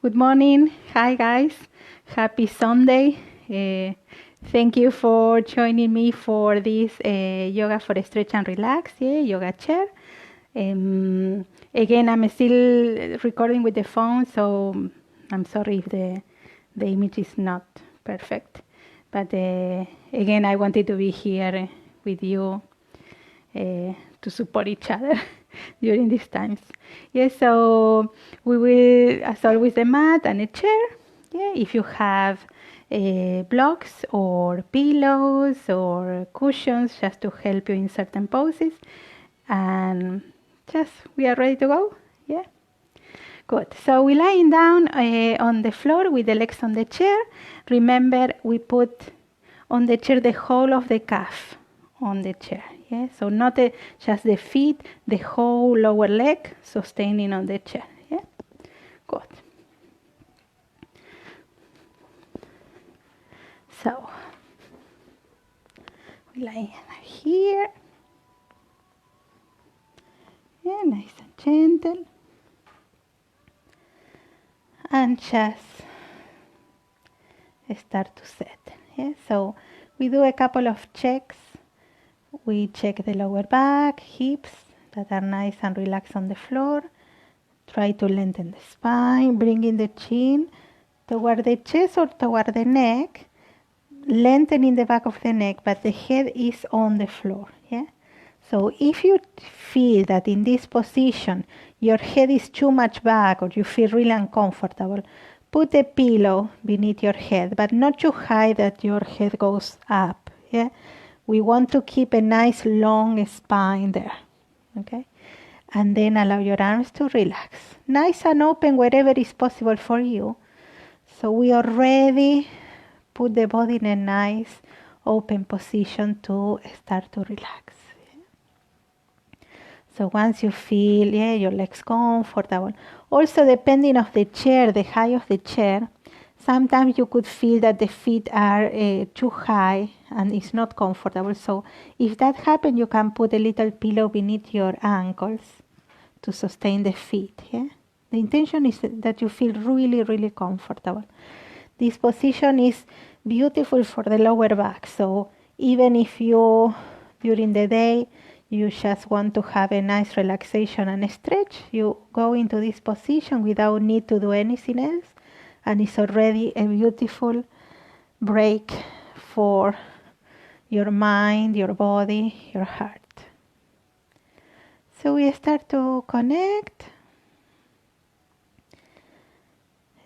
Good morning. Hi, guys. Happy Sunday. Thank you for joining me for this yoga for stretch and relax, yoga chair. Again, I'm still recording with the phone, so I'm sorry if the image is not perfect. But again, I wanted to be here with you to support each other during these times. Yes, so we will, as always, the mat and a chair. Yeah, if you have blocks or pillows or cushions just to help you in certain poses. And just, we are ready to go? Yeah? Good. So we're lying down on the floor with the legs on the chair. Remember, we put on the chair the whole of the calf on the chair. Yeah. So not just the feet, the whole lower leg sustaining on the chair. Yeah. Good. So we lie here. Yeah, nice and gentle. And just start to set. Yeah. So we do a couple of checks. We check the lower back, hips that are nice and relaxed on the floor. Try to lengthen the spine, bringing the chin toward the chest or toward the neck, lengthening the back of the neck, but the head is on the floor. Yeah. So if you feel that in this position your head is too much back or you feel really uncomfortable, put a pillow beneath your head, but not too high that your head goes up. Yeah. We want to keep a nice long spine there. Okay. And then allow your arms to relax. Nice and open wherever is possible for you. So we already put the body in a nice open position to start to relax. So once you feel your legs comfortable, also depending of the chair, the height of the chair, sometimes you could feel that the feet are too high and it's not comfortable. So if that happens, you can put a little pillow beneath your ankles to sustain the feet. Yeah? The intention is that you feel really, really comfortable. This position is beautiful for the lower back. So even if you, during the day, you just want to have a nice relaxation and stretch, you go into this position without need to do anything else. And it's already a beautiful break for your mind, your body, your heart. So we start to connect.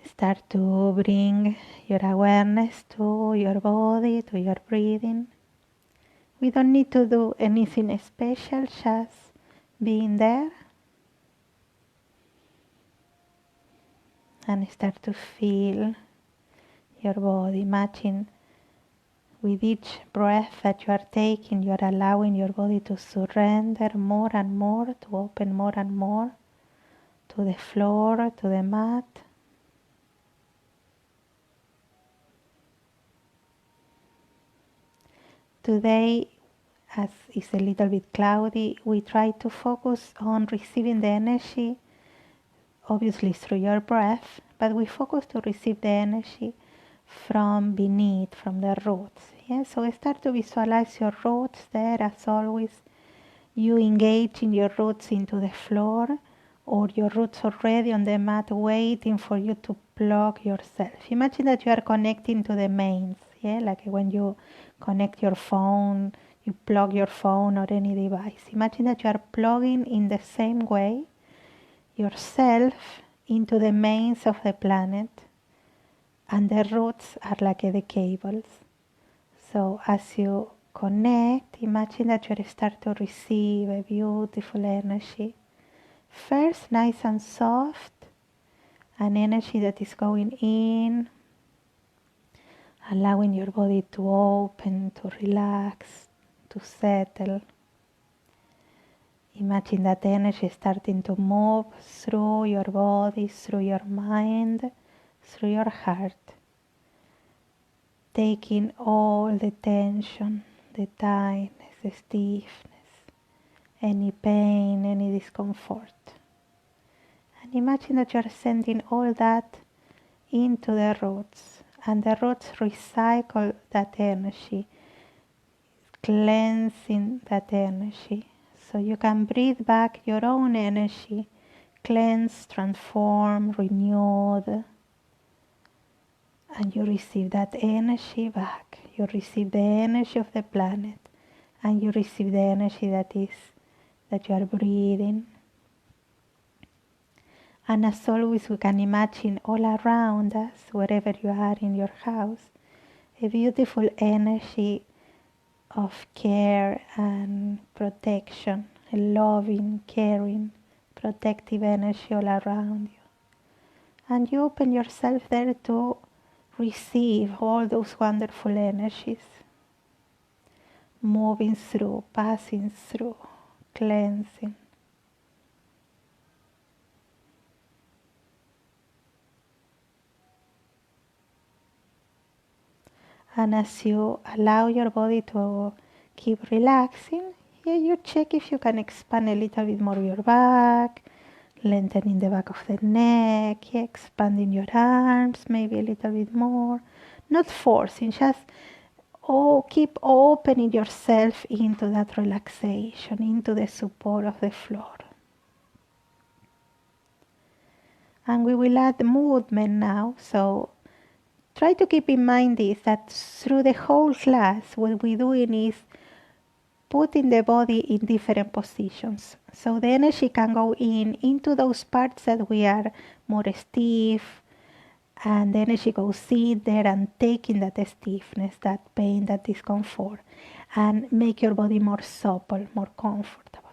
Start to bring your awareness to your body, to your breathing. We don't need to do anything special, just being there. And start to feel your body matching with each breath that you are taking. You are allowing your body to surrender more and more, to open more and more to the floor, to the mat. Today, as is a little bit cloudy, we try to focus on receiving the energy, obviously through your breath, but we focus to receive the energy from beneath, from the roots. Yeah? So start to visualize your roots there as always. You engage in your roots into the floor, or your roots already on the mat waiting for you to plug yourself. Imagine that you are connecting to the mains, like when you connect your phone, you plug your phone or any device. Imagine that you are plugging in the same way yourself into the mains of the planet, and the roots are like the cables. So as you connect, imagine that you start to receive a beautiful energy. First, nice and soft, an energy that is going in, allowing your body to open, to relax, to settle. Imagine that energy starting to move through your body, through your mind, through your heart, taking all the tension, the tightness, the stiffness, any pain, any discomfort. And imagine that you are sending all that into the roots, and the roots recycle that energy, cleansing that energy. So you can breathe back your own energy, cleanse, transform, renewed, and you receive that energy back. You receive the energy of the planet, and you receive the energy that you are breathing. And as always, we can imagine all around us, wherever you are in your house, a beautiful energy of care and protection, a loving, caring, protective energy all around you. And you open yourself there to receive all those wonderful energies, moving through, passing through, cleansing. And as you allow your body to keep relaxing, here you check if you can expand a little bit more your back, lengthening the back of the neck, expanding your arms maybe a little bit more. Not forcing, just keep opening yourself into that relaxation, into the support of the floor. And we will add movement now, so try to keep in mind this, that through the whole class, what we're doing is putting the body in different positions. So the energy can go into those parts that we are more stiff, and the energy goes in there and taking that stiffness, that pain, that discomfort, and make your body more supple, more comfortable.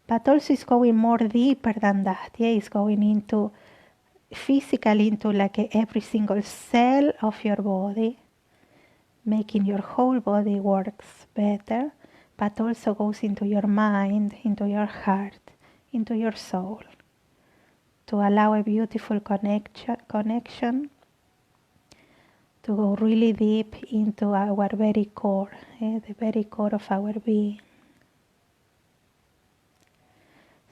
But also it's going more deeper than that. Yeah, it's going into physically into like every single cell of your body, making your whole body works better, but also goes into your mind, into your heart, into your soul, to allow a beautiful connection to go really deep into our very core, the very core of our being.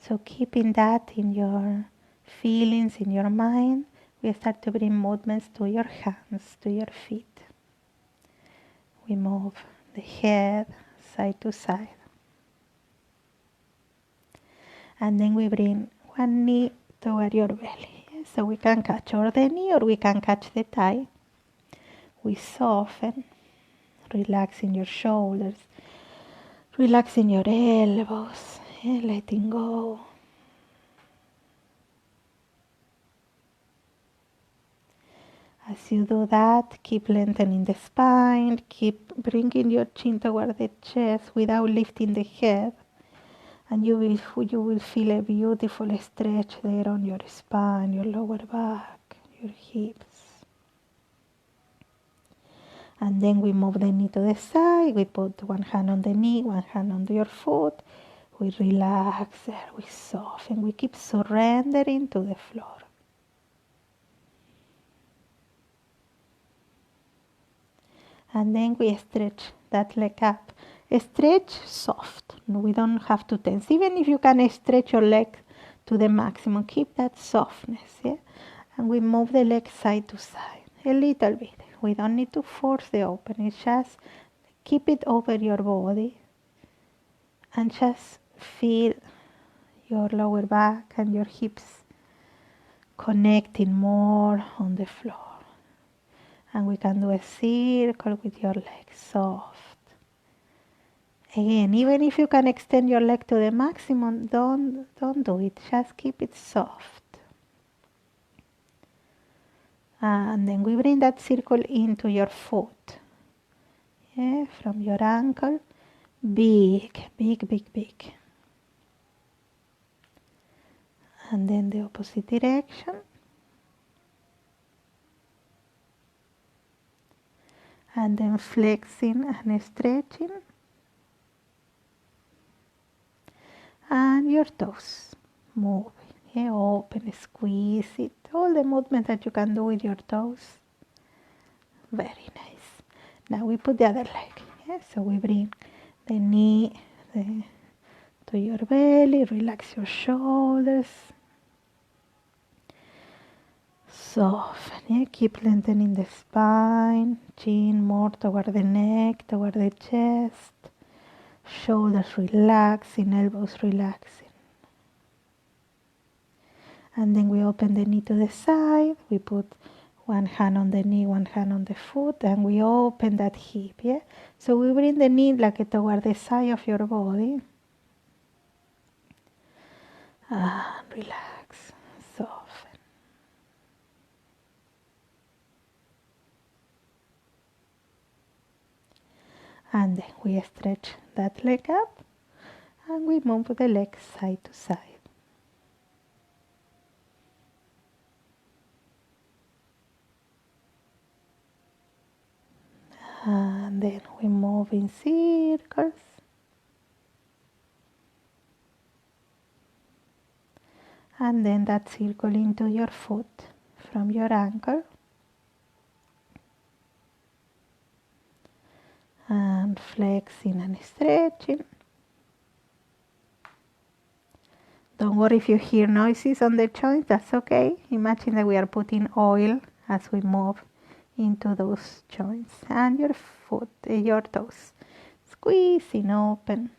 So keeping that in your feelings, in your mind, we start to bring movements to your hands, to your feet. We move the head side to side. And then we bring one knee toward your belly. So we can catch or the knee or we can catch the thigh. We soften, relaxing your shoulders, relaxing your elbows, letting go. As you do that, keep lengthening the spine, keep bringing your chin toward the chest without lifting the head. And you will feel a beautiful stretch there on your spine, your lower back, your hips. And then we move the knee to the side. We put one hand on the knee, one hand on your foot. We relax there, we soften. We keep surrendering to the floor. And then we stretch that leg up. Stretch soft. We don't have to tense. Even if you can stretch your leg to the maximum, keep that softness. Yeah? And we move the leg side to side a little bit. We don't need to force the opening. Just keep it over your body. And just feel your lower back and your hips connecting more on the floor. And we can do a circle with your legs soft. Again, even if you can extend your leg to the maximum, don't do it. Just keep it soft. And then we bring that circle into your foot. Yeah, from your ankle, big, big, big, big. And then the opposite direction. And then flexing and stretching. And your toes moving. Yeah, open, squeeze it. All the movement that you can do with your toes. Very nice. Now we put the other leg. Yeah, so we bring the knee to your belly. Relax your shoulders. Soften, yeah? Keep lengthening the spine, chin more toward the neck, toward the chest, shoulders relaxing, elbows relaxing. And then we open the knee to the side, we put one hand on the knee, one hand on the foot, and we open that hip, yeah? So we bring the knee like toward the side of your body. And relax, soften. And then we stretch that leg up and we move the leg side to side. And then we move in circles. And then that circle into your foot from your ankle. And flexing and stretching. Don't worry if you hear noises on the joints, that's okay. Imagine that we are putting oil as we move into those joints. And your foot, your toes, squeezing open.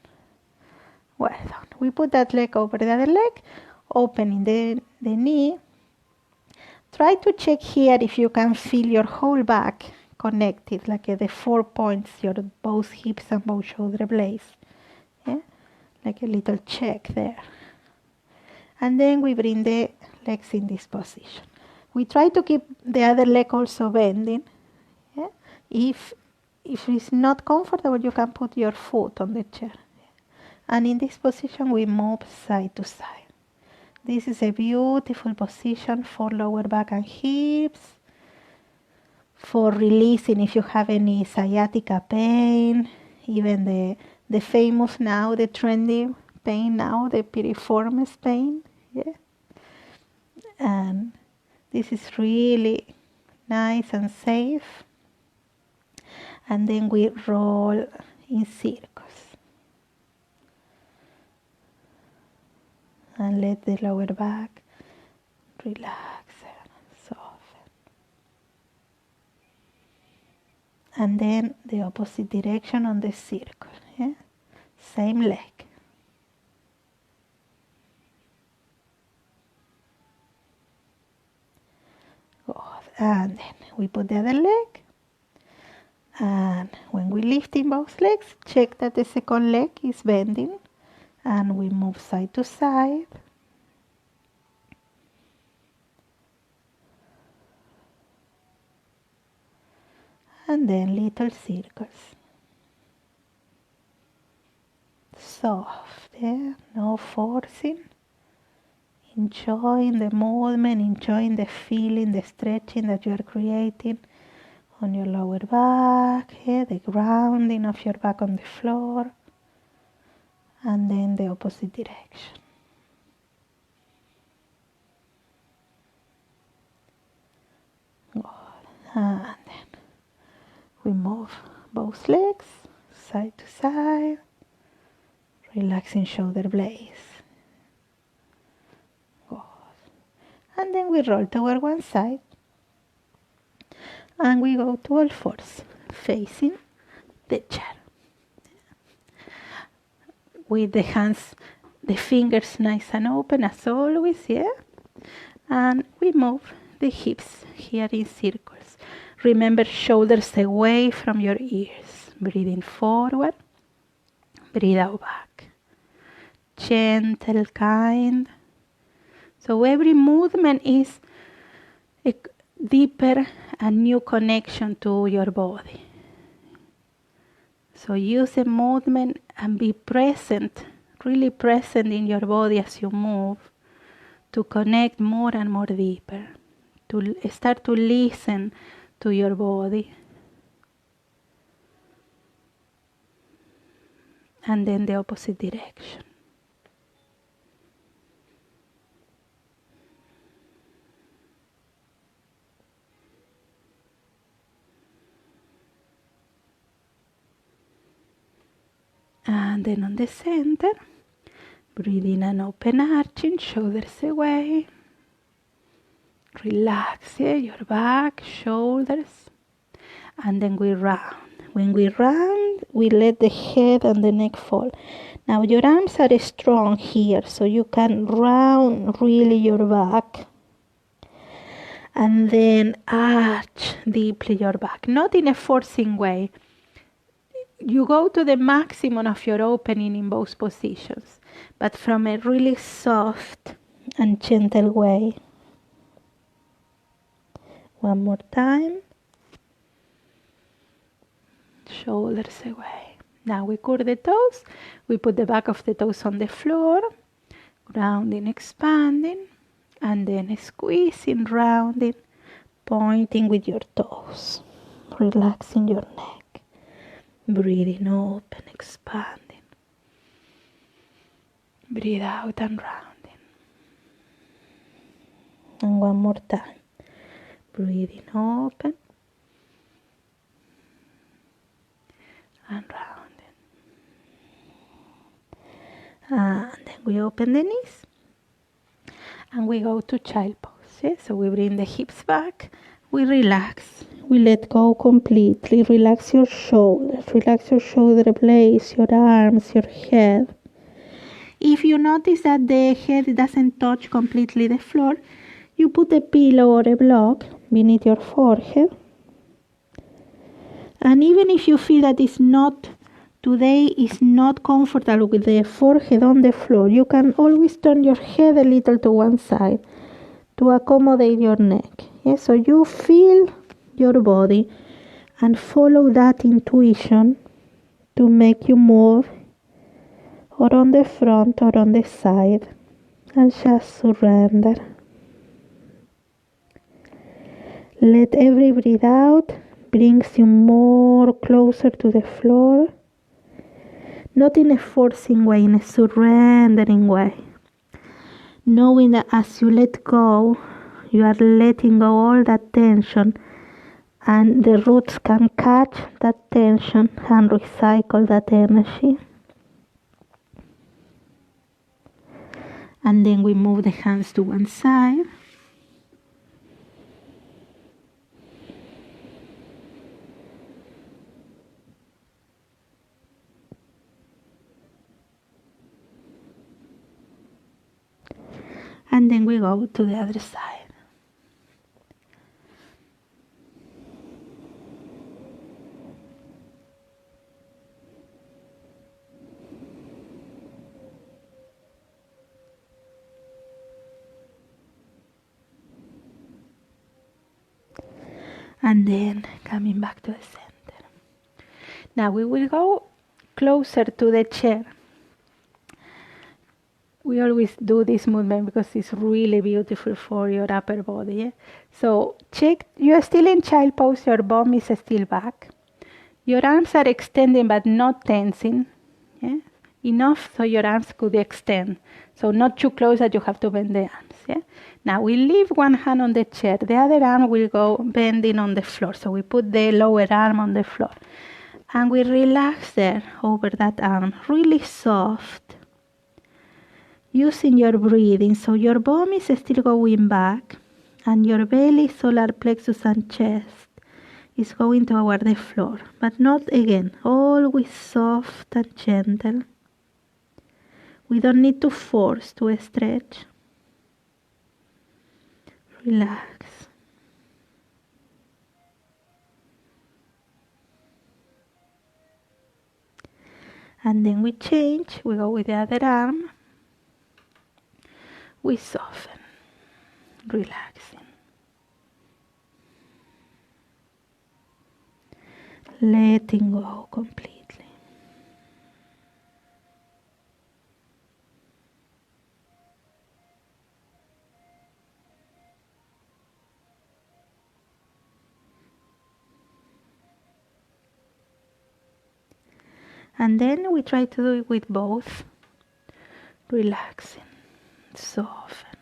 Well done. We put that leg over the other leg, opening the knee. Try to check here if you can feel your whole back connected, like the 4 points, your both hips and both shoulder blades. Yeah? Like a little check there. And then we bring the legs in this position. We try to keep the other leg also bending. Yeah? If it's not comfortable, you can put your foot on the chair. And in this position, we move side to side. This is a beautiful position for lower back and hips, for releasing if you have any sciatica pain, even the famous now, the trendy pain now, the piriformis pain. Yeah? And this is really nice and safe. And then we roll in circles. And let the lower back relax and soften. And then the opposite direction on the circle. Yeah? Same leg. Good. And then we put the other leg. And when we lift in both legs, check that the second leg is bending. And we move side to side. And then little circles. Soft, yeah? No forcing. Enjoying the movement, enjoying the feeling, the stretching that you are creating on your lower back, yeah? The grounding of your back on the floor. And then the opposite direction. Good. And then we move both legs side to side, relaxing shoulder blades. Good. And then we roll toward one side and we go to all fours, facing the chair. With the hands, the fingers nice and open as always, yeah? And we move the hips here in circles. Remember, shoulders away from your ears. Breathing forward, breathe out back. Gentle, kind. So every movement is a deeper and new connection to your body. So use the movement and be present, really present in your body as you move, to connect more and more deeper, to start to listen to your body. And then the opposite direction. And then on the center, breathe in and open, arching, shoulders away. Relax, your back, shoulders, and then we round. When we round, we let the head and the neck fall. Now your arms are strong here, so you can round really your back. And then arch deeply your back, not in a forcing way. You go to the maximum of your opening in both positions, but from a really soft and gentle way. One more time. Shoulders away. Now we curl the toes. We put the back of the toes on the floor. Rounding, expanding. And then squeezing, rounding, pointing with your toes. Relaxing your neck. Breathing open, expanding. Breathe out and rounding. And one more time. Breathing open. And rounding. And then we open the knees. And we go to child pose. Yeah? So we bring the hips back. We relax. We let go completely. Relax your shoulders. Relax your shoulder blades, your arms, your head. If you notice that the head doesn't touch completely the floor, you put a pillow or a block beneath your forehead. And even if you feel that today is not comfortable with the forehead on the floor, you can always turn your head a little to one side to accommodate your neck. Yeah? So you feel your body and follow that intuition to make you move or on the front or on the side, and just surrender. Let every breath out brings you more closer to the floor, not in a forcing way, in a surrendering way, knowing that as you let go, you are letting go all that tension, and the roots can catch that tension and recycle that energy. And then we move the hands to one side. And then we go to the other side. And then coming back to the center. Now we will go closer to the chair. We always do this movement because it's really beautiful for your upper body. Yeah? So check, you are still in child pose, your bum is still back. Your arms are extending but not tensing. Yeah? Enough so your arms could extend. So not too close that you have to bend the arms. Yeah? Now we leave one hand on the chair. The other arm will go bending on the floor. So we put the lower arm on the floor. And we relax there over that arm. Really soft. Using your breathing. So your bum is still going back. And your belly, solar plexus and chest is going toward the floor. But not again. Always soft and gentle. We don't need to force to stretch. Relax. And then we change. We go with the other arm. We soften. Relaxing. Letting go completely. And then we try to do it with both. Relaxing, soften,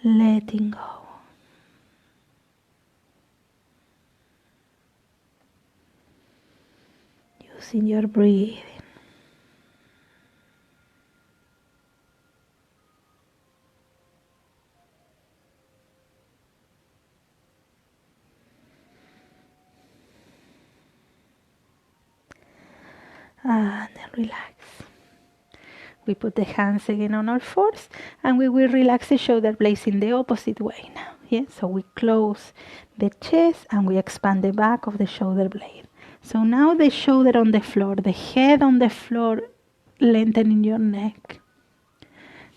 letting go. Using your breathing. and then relax. We put the hands again on all fours, and we will relax the shoulder blades in the opposite way now. Yeah? So we close the chest and we expand the back of the shoulder blade. So now the shoulder on the floor, the head on the floor, lengthening your neck.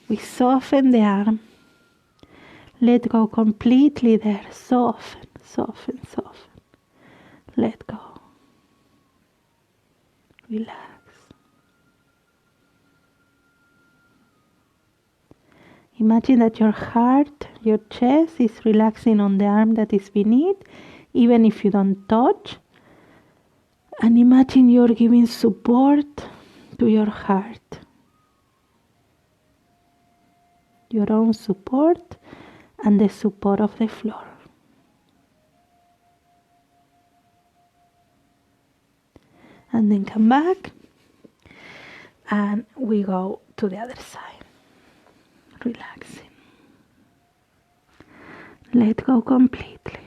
We soften the arm. Let go completely there. Soften, soften, soften. Let go. Relax. Imagine that your heart, your chest is relaxing on the arm that is beneath, even if you don't touch. And imagine you're giving support to your heart. Your own support and the support of the floor. And then come back and we go to the other side. Relaxing. Let go completely.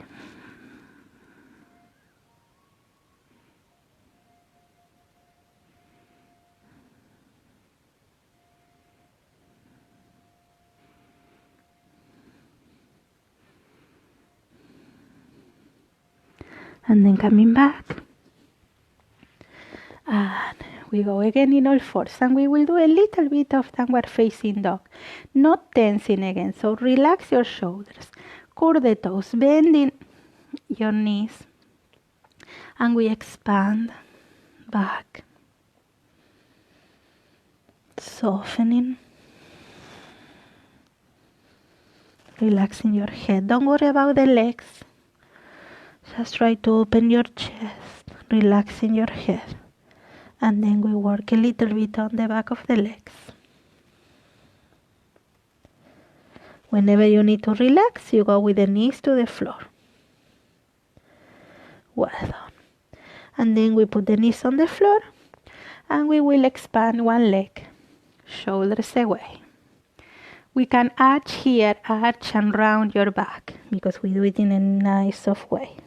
And then coming back. And we go again in all fours, and we will do a little bit of downward facing dog, not tensing again. So relax your shoulders, curl the toes, bending your knees, and we expand back, softening, relaxing your head. Don't worry about the legs, just try to open your chest, relaxing your head. And then we work a little bit on the back of the legs. Whenever you need to relax, you go with the knees to the floor. Well done. And then we put the knees on the floor and we will expand one leg, shoulders away. We can arch here, arch and round your back because we do it in a nice soft way.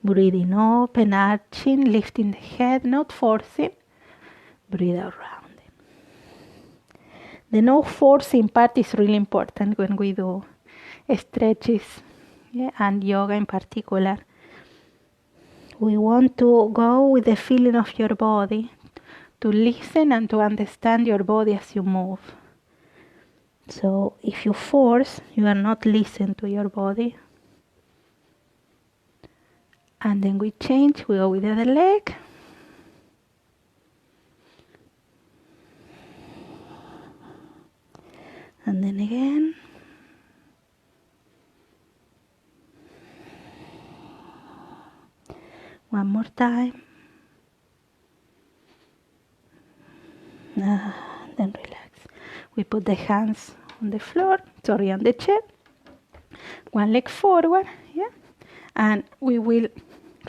Breathing open, arching, lifting the head, not forcing. Breathe out, rounding. The no forcing part is really important when we do stretches, and yoga in particular. We want to go with the feeling of your body, to listen and to understand your body as you move. So if you force, you are not listening to your body. And then we change, we go with the other leg. And then again. One more time. Then relax. We put the hands on the floor, on the chair. One leg forward, and we will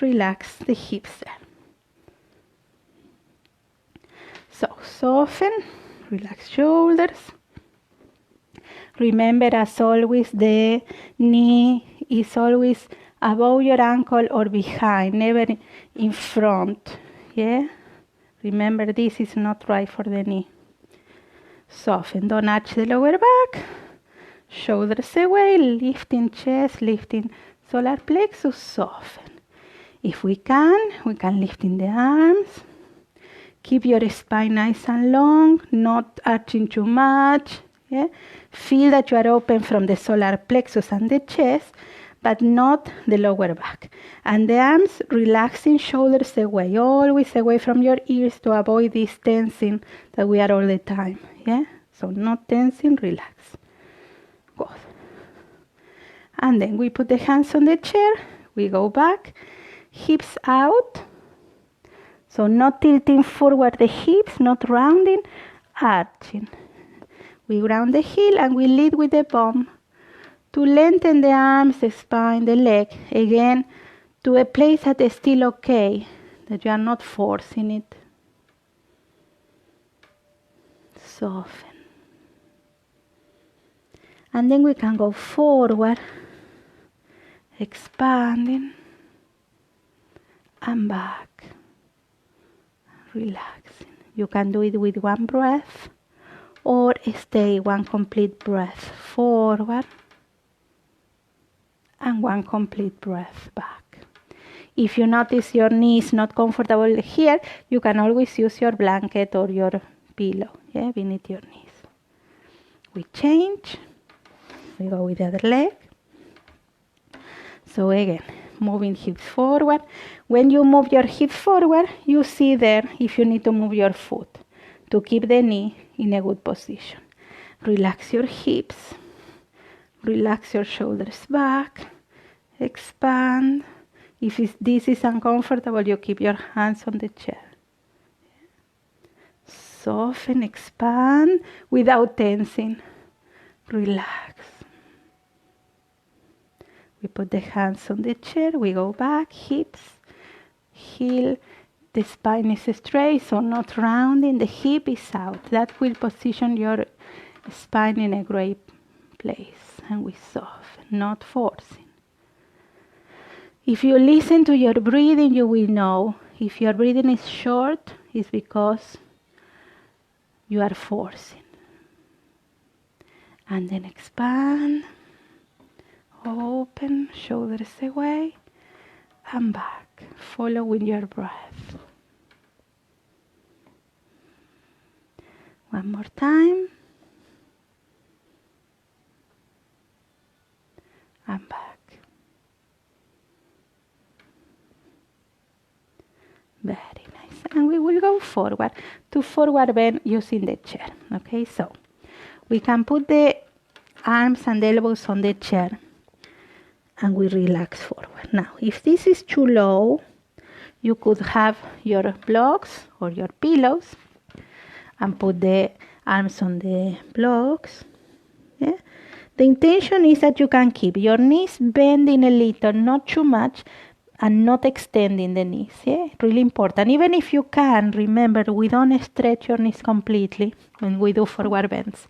relax the hips there. So soften, relax shoulders. Remember, as always, the knee is always above your ankle or behind, never in front. Remember, this is not right for the knee. Soften, don't arch the lower back. Shoulders away, lifting chest, lifting solar plexus, soften. If we can lift in the arms. Keep your spine nice and long, not arching too much. Feel that you are open from the solar plexus and the chest, but not the lower back. And the arms, relaxing, shoulders away, always away from your ears to avoid this tensing that we are all the time. So not tensing, relax. Good. And then we put the hands on the chair, we go back. Hips out, so not tilting forward the hips, not rounding, arching. We round the heel and we lead with the bum to lengthen the arms, the spine, the leg, again to a place that is still okay, that you are not forcing it. Soften. And then we can go forward, expanding. And back, relaxing. You can do it with one breath or stay one complete breath forward and one complete breath back. If you notice your knees not comfortable here, you can always use your blanket or your pillow, beneath your knees. We change. We go with the other leg. So again, moving hips forward. When you move your hips forward, you see there if you need to move your foot to keep the knee in a good position. Relax your hips. Relax your shoulders back. Expand. If this is uncomfortable, you keep your hands on the chair. Soften, expand without tensing. Relax. We put the hands on the chair. We go back, hips, heel. The spine is straight, so not rounding. The hip is out. That will position your spine in a great place. And we soften, not forcing. If you listen to your breathing, you will know if your breathing is short, it's because you are forcing. And then expand, open, shoulders away, and back, following your breath. One more time. And back. Very nice. And we will go forward to forward bend using the chair. Okay, so we can put the arms and elbows on the chair and we relax forward. Now, if this is too low, you could have your blocks or your pillows and put the arms on the blocks. Yeah? The intention is that you can keep your knees bending a little, not too much, and not extending the knees. Yeah, really important. Even if you can, remember, we don't stretch your knees completely when we do forward bends.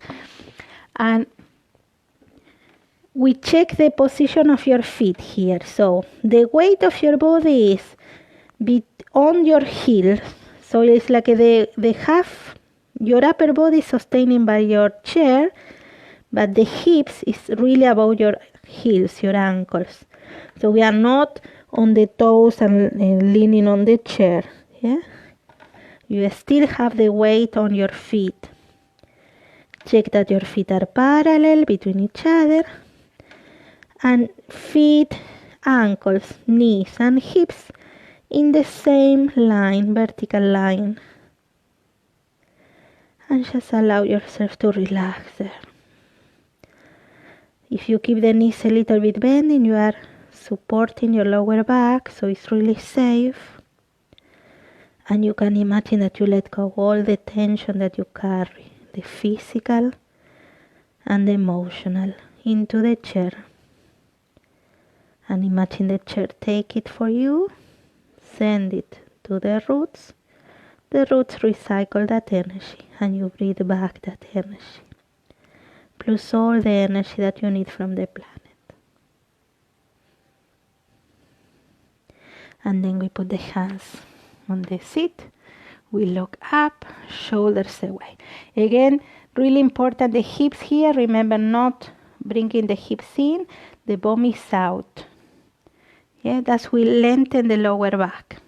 And we check the position of your feet here. So the weight of your body is on your heels. So it's like the half, your upper body is sustaining by your chair, but the hips is really above your heels, your ankles. So we are not on the toes and leaning on the chair. Yeah, you still have the weight on your feet. Check that your feet are parallel between each other, and feet, ankles, knees and hips in the same line, vertical line. And just allow yourself to relax there. If you keep the knees a little bit bending, you are supporting your lower back, so it's really safe. And you can imagine that you let go all the tension that you carry, the physical and the emotional, into the chair. And imagine the chair take it for you, send it to the roots. The roots recycle that energy and you breathe back that energy, plus all the energy that you need from the planet. And then we put the hands on the seat. We look up, shoulders away. Again, really important, the hips here, remember not bringing the hips in, the bum is out. Yeah, that will lengthen the lower back.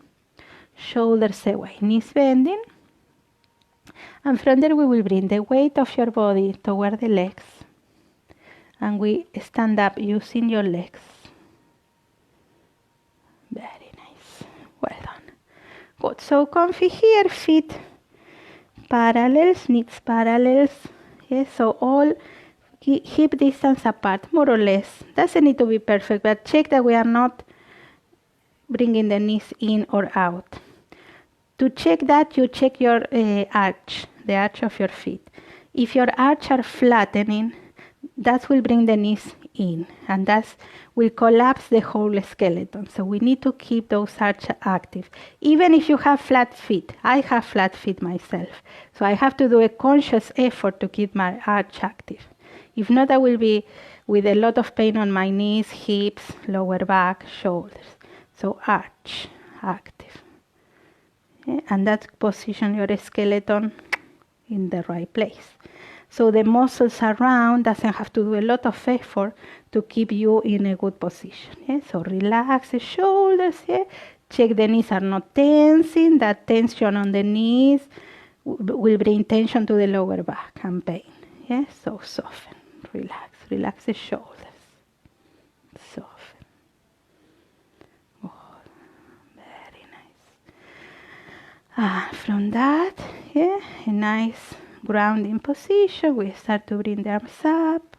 Shoulders away, knees bending. And from there we will bring the weight of your body toward the legs. And we stand up using your legs. Very nice. Well done. Good. So comfy here, feet parallels, knees parallels. Yes, so all hip distance apart, more or less. Doesn't need to be perfect, but check that we are not bringing the knees in or out. To check that, you check your arch, the arch of your feet. If your arch are flattening, that will bring the knees in, and that will collapse the whole skeleton. So we need to keep those arches active. Even if you have flat feet, I have flat feet myself, so I have to do a conscious effort to keep my arch active. If not, I will be with a lot of pain on my knees, hips, lower back, shoulders. So arch, active. Yeah? And that position your skeleton in the right place. So the muscles around doesn't have to do a lot of effort to keep you in a good position. Yeah? So relax the shoulders. Yeah? Check the knees are not tensing. That tension on the knees will bring tension to the lower back and pain. Yeah? So soften, relax the shoulders. Soften. Oh, very nice. From that, yeah, a nice grounding position. We start to bring the arms up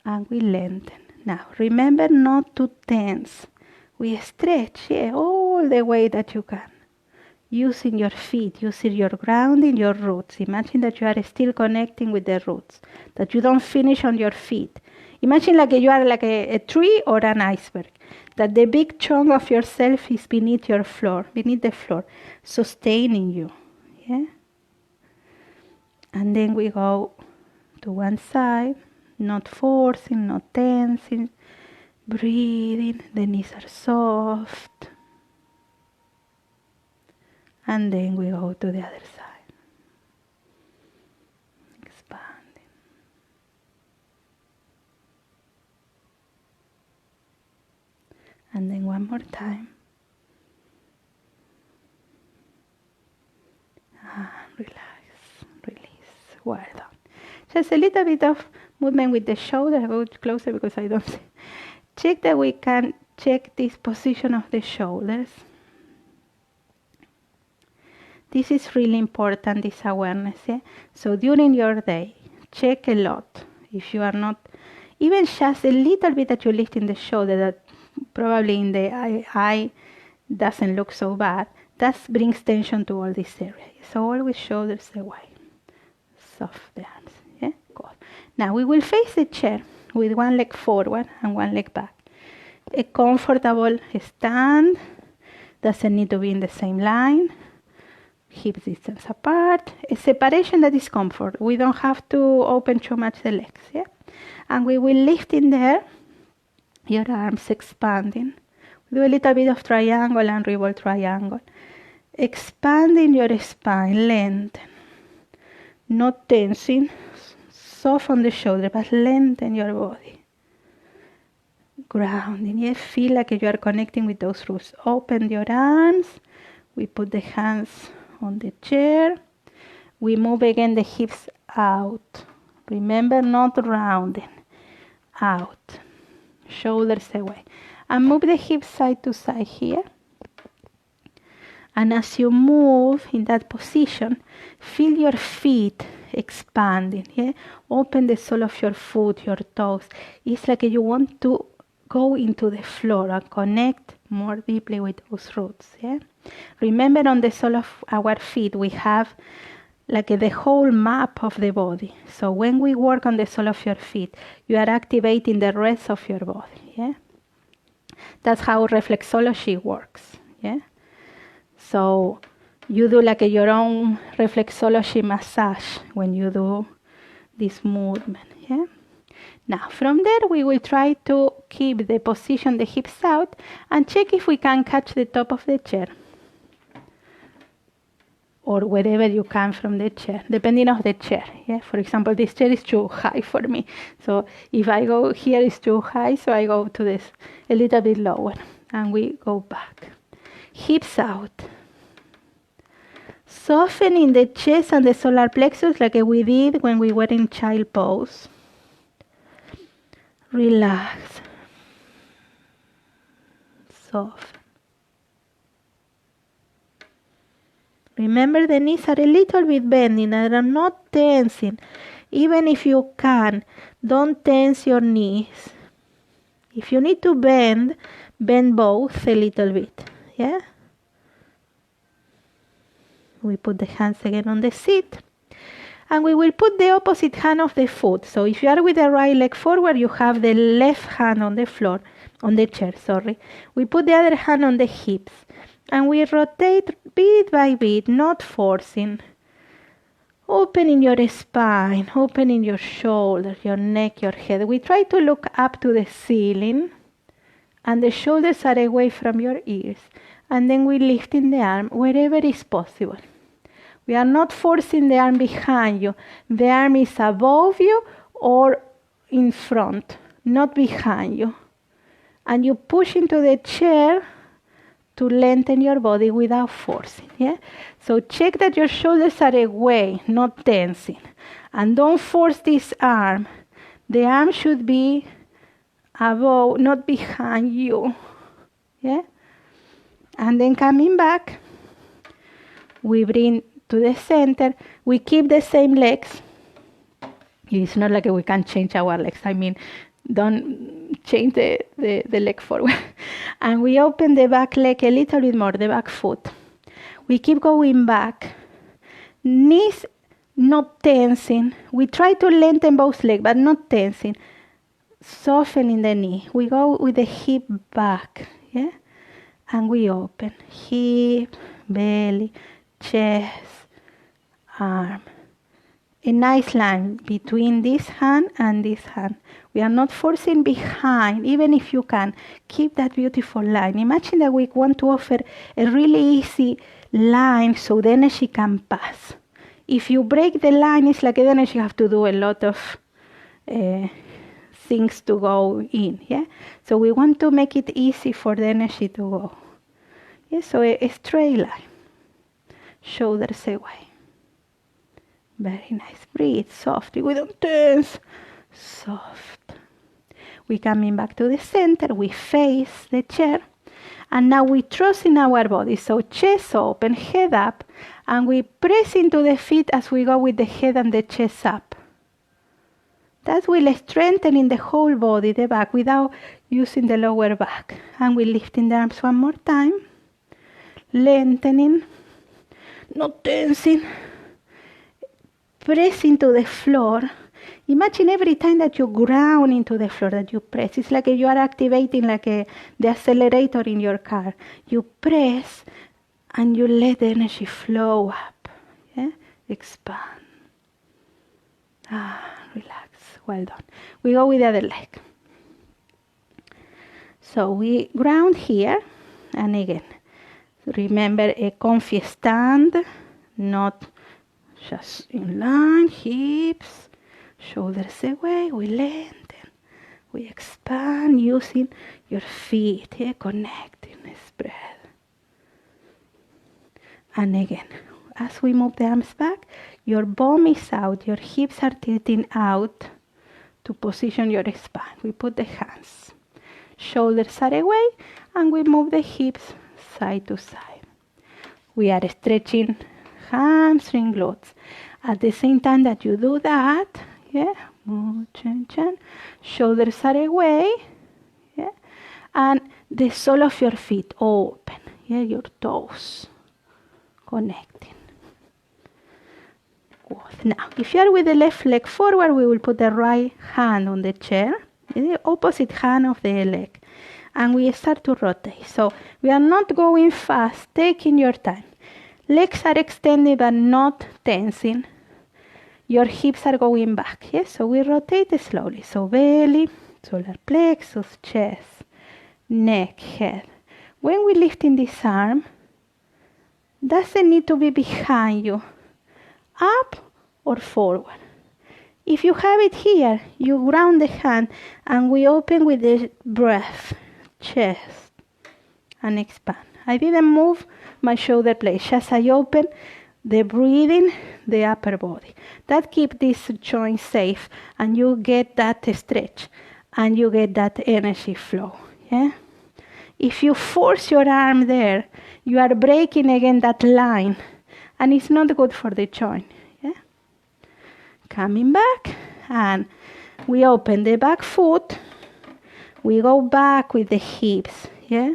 and we lengthen. Now, remember not to tense. We stretch, yeah, all the way that you can. Using your feet, using your grounding, your roots. Imagine that you are still connecting with the roots, that you don't finish on your feet. Imagine like you are like a tree or an iceberg, that the big chunk of yourself is beneath your floor, beneath the floor, sustaining you. Yeah? And then we go to one side, not forcing, not tensing, breathing, the knees are soft. And then we go to the other side. Expanding. And then one more time. Relax, release. Well done. Just a little bit of movement with the shoulder. I go closer because I don't see. Check that we can check this position of the shoulders. This is really important, this awareness. Yeah? So during your day, check a lot. If you are not, even just a little bit that you lift in the shoulder, that probably in the eye doesn't look so bad, that brings tension to all this area. So always shoulders away. Soft the arms. Yeah? Good. Now we will face the chair with one leg forward and one leg back. A comfortable stand. Doesn't need to be in the same line. Hips distance apart. A separation that is comfort. We don't have to open too much the legs. Yeah? And we will lift in there. Your arms expanding. Do a little bit of triangle and revolve triangle. Expanding your spine, lengthen. Not tensing. Soften the shoulder, but lengthen your body. Grounding. Yeah, feel like you are connecting with those roots. Open your arms. We put the hands on the chair. We move again the hips out. Remember, not rounding. Out. Shoulders away. And move the hips side to side here. And as you move in that position, feel your feet expanding. Yeah? Open the sole of your foot, your toes. It's like you want to go into the floor and connect more deeply with those roots. Yeah? Remember, on the sole of our feet, we have like the whole map of the body. So when we work on the sole of your feet, you are activating the rest of your body. Yeah? That's how reflexology works. Yeah? So you do like your own reflexology massage when you do this movement. Yeah? Now from there we will try to keep the position, the hips out, and check if we can catch the top of the chair. Or wherever you can from the chair, depending on the chair. Yeah? For example, this chair is too high for me. So if I go here, it's too high, so I go to this a little bit lower. And we go back. Hips out. Softening the chest and the solar plexus like we did when we were in child pose. Relax. Soften. Remember, the knees are a little bit bending and are not tensing. Even if you can, don't tense your knees. If you need to bend, bend both a little bit. Yeah? We put the hands again on the seat. And we will put the opposite hand of the foot. So if you are with the right leg forward, you have the left hand on the floor, on the chair, sorry. We put the other hand on the hips. And we rotate bit by bit, not forcing. Opening your spine, opening your shoulders, your neck, your head. We try to look up to the ceiling and the shoulders are away from your ears. And then we lift in the arm wherever is possible. We are not forcing the arm behind you. The arm is above you or in front, not behind you. And you push into the chair to lengthen your body without forcing. Yeah? So check that your shoulders are away, not tensing. And don't force this arm. The arm should be above, not behind you. Yeah? And then coming back, we bring to the center. We keep the same legs. It's not like we can change our legs. I mean, don't change the leg forward. And we open the back leg a little bit more, the back foot. We keep going back. Knees not tensing. We try to lengthen both legs, but not tensing. Softening the knee. We go with the hip back. Yeah? And we open. Hip, belly, chest, arm. A nice line between this hand and this hand. We are not forcing behind, even if you can. Keep that beautiful line. Imagine that we want to offer a really easy line so the energy can pass. If you break the line, it's like the energy have to do a lot of things to go in. Yeah. So we want to make it easy for the energy to go. Yeah. So a straight line. Shoulders away. Very nice. Breathe softly. We don't tense. Soft. We coming back to the center. We face the chair. And now we trust in our body. So chest open, head up. And we press into the feet as we go with the head and the chest up. That will strengthen in the whole body, the back, without using the lower back. And we lifting the arms one more time. Lengthening. Not tensing. Press into the floor. Imagine every time that you ground into the floor, that you press. It's like you are activating like the accelerator in your car. You press and you let the energy flow up. Yeah? Expand. Relax. Well done. We go with the other leg. So we ground here. And again, remember a comfy stand, not just in line, hips, shoulders away, we lengthen, we expand using your feet, yeah, connecting, spread. And again, as we move the arms back, your bum is out, your hips are tilting out to position your spine. We put the hands, shoulders are away, and we move the hips side to side. We are stretching hamstring, glutes. At the same time that you do that, yeah, move, chin, chin. Shoulders are away, yeah, and the sole of your feet open, yeah, your toes connecting. Good. Now, if you are with the left leg forward, we will put the right hand on the chair, the opposite hand of the leg, and we start to rotate. So we are not going fast, taking your time. Legs are extended but not tensing. Your hips are going back. Yes, so we rotate slowly. So belly, solar plexus, chest, neck, head. When we lift in this arm, doesn't need to be behind you, up or forward. If you have it here, you ground the hand and we open with the breath, chest, and expand. I didn't move my shoulder blades, just I open the breathing, the upper body. That keeps this joint safe and you get that stretch and you get that energy flow. Yeah? If you force your arm there, you are breaking again that line and it's not good for the joint. Yeah? Coming back and we open the back foot. We go back with the hips. Yeah?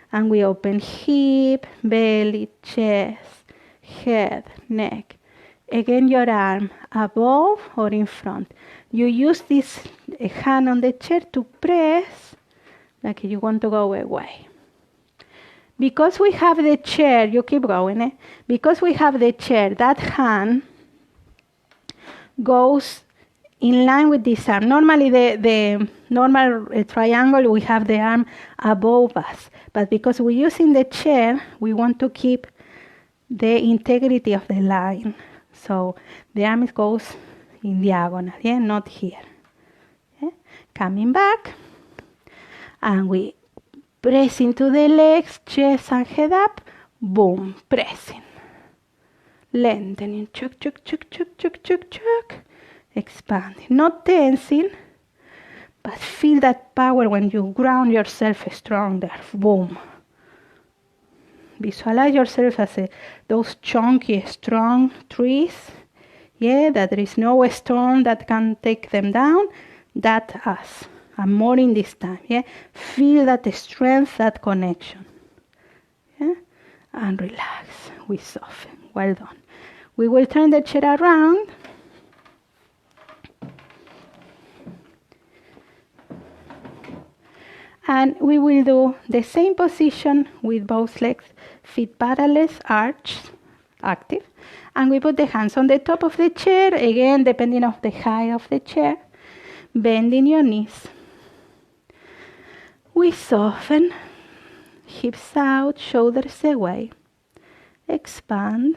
And we open hip, belly, chest, head, neck. Again, your arm above or in front. You use this hand on the chair to press like you want to go away. Because we have the chair, you keep going, Because we have the chair, that hand goes in line with this arm. Normally the normal triangle, we have the arm above us. But because we're using the chair, we want to keep the integrity of the line. So the arm goes in diagonal, yeah, not here. Yeah? Coming back, and we press into the legs, chest and head up, boom, pressing. Lengthening, chuk, chuk, chuk, chuk, chuk, chuk, chuk. Expanding, not tensing, but feel that power when you ground yourself strong there, boom. Visualize yourself as those chunky, strong trees, yeah, that there is no storm that can take them down, that's us. And more in this time, yeah. Feel that strength, that connection, yeah. And relax, we soften, well done. We will turn the chair around. And we will do the same position with both legs, feet parallel, arch, active. And we put the hands on the top of the chair, again, depending on the height of the chair, bending your knees. We soften, hips out, shoulders away. Expand,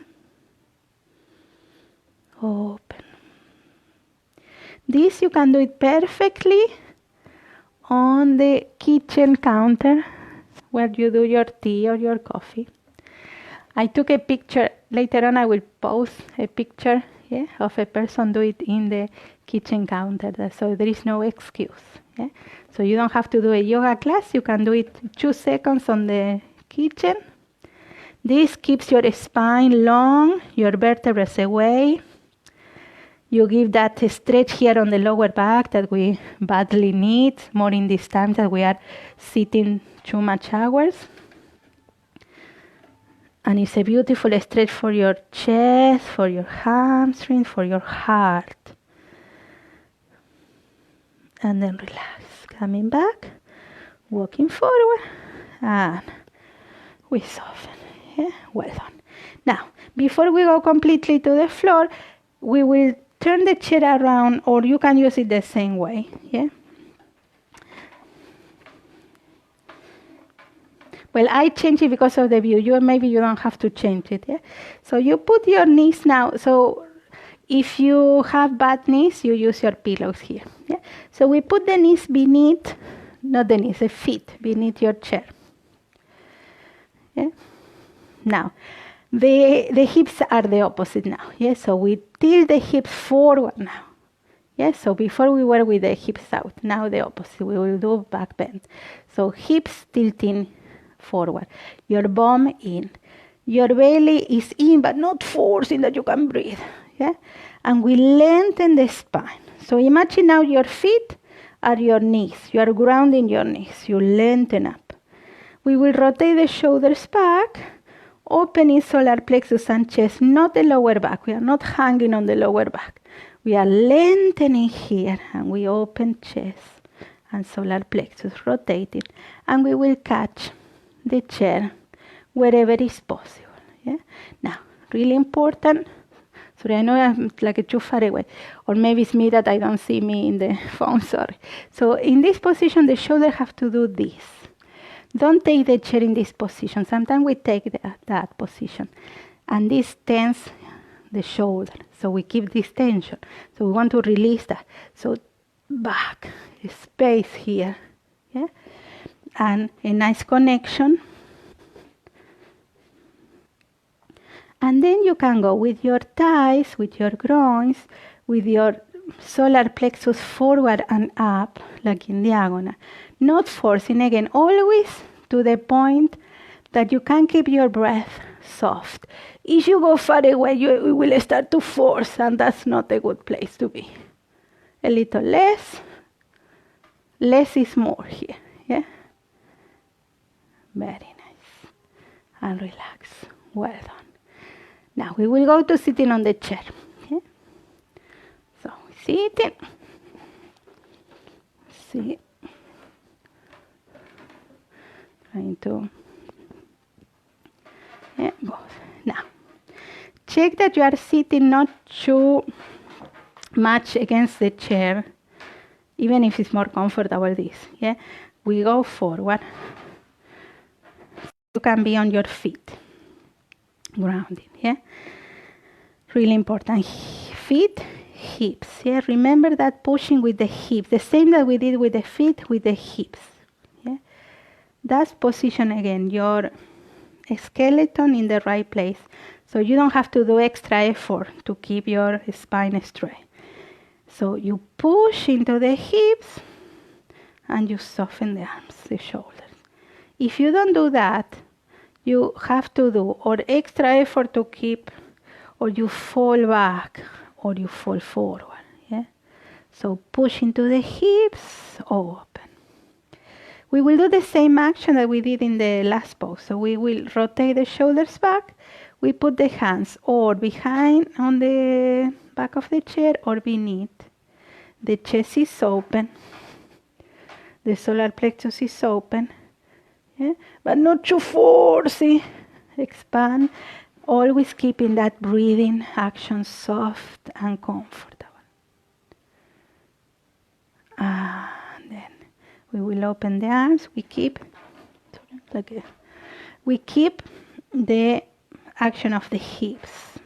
open. This you can do it perfectly on the kitchen counter where you do your tea or your coffee. I took a picture, later on I will post a picture, yeah, of a person do it in the kitchen counter, so there is no excuse. Yeah? So you don't have to do a yoga class, you can do it 2 seconds on the kitchen. This keeps your spine long, your vertebrae away. You give that stretch here on the lower back that we badly need, more in this time that we are sitting too much hours. And it's a beautiful stretch for your chest, for your hamstring, for your heart. And then relax. Coming back, walking forward, and we soften. Yeah? Well done. Now, before we go completely to the floor, we will turn the chair around, or you can use it the same way. Yeah. Well, I change it because of the view. Maybe you don't have to change it. Yeah. So you put your knees now. So if you have bad knees, you use your pillows here. Yeah. So we put the knees beneath, not the knees, the feet beneath your chair. Yeah. Now, the hips are the opposite now. Yeah. So we tilt the hips forward now. Yeah. So before we were with the hips out, now the opposite. We will do back bend. So hips tilting forward, your bum in, your belly is in, but not forcing that you can breathe. Yeah, and we lengthen the spine. So imagine now your feet are your knees. You are grounding your knees. You lengthen up. We will rotate the shoulders back, opening solar plexus and chest, not the lower back. We are not hanging on the lower back. We are lengthening here, and we open chest and solar plexus, rotating, and we will catch the chair wherever is possible. Yeah. Now, really important. Sorry, I know I'm like too far away, or maybe it's me that I don't see me in the phone. Sorry. So in this position, the shoulder have to do this. Don't take the chair in this position. Sometimes we take that position, and this tense the shoulder. So we keep this tension. So we want to release that. So back, space here. Yeah. And a nice connection. And then you can go with your thighs, with your groins, with your solar plexus forward and up, like in diagonal. Not forcing, again, always to the point that you can keep your breath soft. If you go far away, you will start to force, and that's not a good place to be. A little less. Less is more here. Yeah? Very nice. And relax. Well done. Now we will go to sitting on the chair. Okay? So sitting. Sit. Trying to. Yeah, both. Now check that you are sitting not too much against the chair, even if it's more comfortable this. Yeah, we go forward. You can be on your feet, grounding. Yeah, really important. Feet, hips. Yeah, remember that pushing with the hips, the same that we did with the feet, with the hips. Yeah, that's position again. Your skeleton in the right place, so you don't have to do extra effort to keep your spine straight. So you push into the hips and you soften the arms, the shoulders. If you don't do that, you have to do or extra effort to keep, or you fall back, or you fall forward. Yeah. So push into the hips, open. We will do the same action that we did in the last pose. So we will rotate the shoulders back. We put the hands or behind on the back of the chair or beneath. The chest is open. The solar plexus is open. Yeah? But not too forcey. Expand. Always keeping that breathing action soft and comfortable. And then we will open the arms. We keep the action of the hips.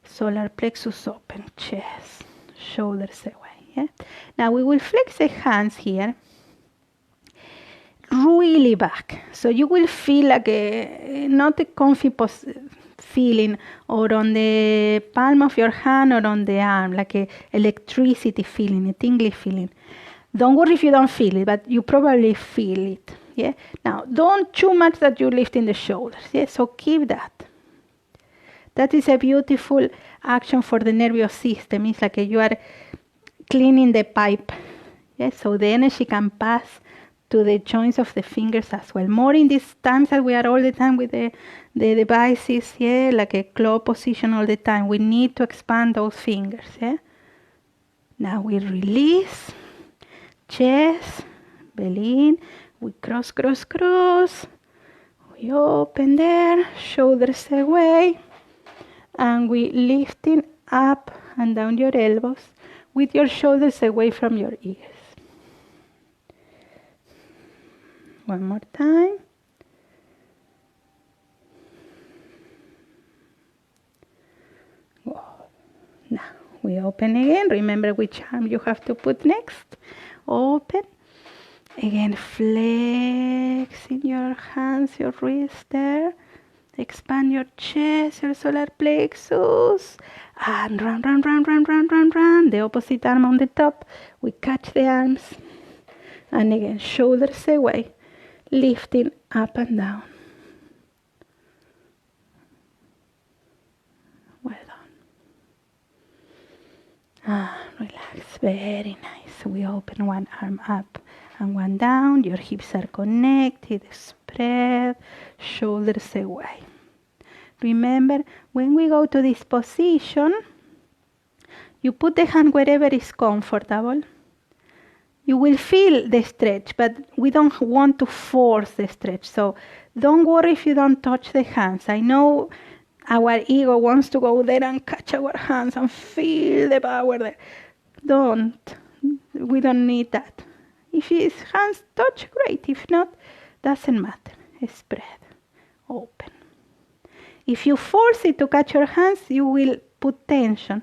Solar plexus open, chest, shoulders away. Yeah? Now we will flex the hands here, really back. So you will feel like not a comfy feeling, or on the palm of your hand or on the arm, like a electricity feeling, a tingly feeling. Don't worry if you don't feel it, but you probably feel it. Yeah. Now, don't too much that you lift in the shoulders. Yeah. So keep that. That is a beautiful action for the nervous system. It's like you are cleaning the pipe. Yeah. So the energy can pass to the joints of the fingers as well. More in these times that we are all the time with the devices, yeah, like a claw position all the time. We need to expand those fingers. Yeah. Now we release. Chest, belly in, we cross, cross, cross, we open there, shoulders away, and we lifting up and down your elbows with your shoulders away from your ears. One more time. Now we open again. Remember which arm you have to put next. Open. Again, flexing your hands, your wrists there. Expand your chest, your solar plexus. And run, run, run, run, run, run, run. The opposite arm on the top. We catch the arms. And again, shoulders away. Lifting up and down. Well done. Relax. Very nice. We open one arm up and one down. Your hips are connected. Spread. Shoulders away. Remember, when we go to this position, you put the hand wherever is comfortable. You will feel the stretch, but we don't want to force the stretch. So don't worry if you don't touch the hands. I know our ego wants to go there and catch our hands and feel the power there. Don't. We don't need that. If his hands touch, great. If not, doesn't matter. Spread. Open. If you force it to catch your hands, you will put tension.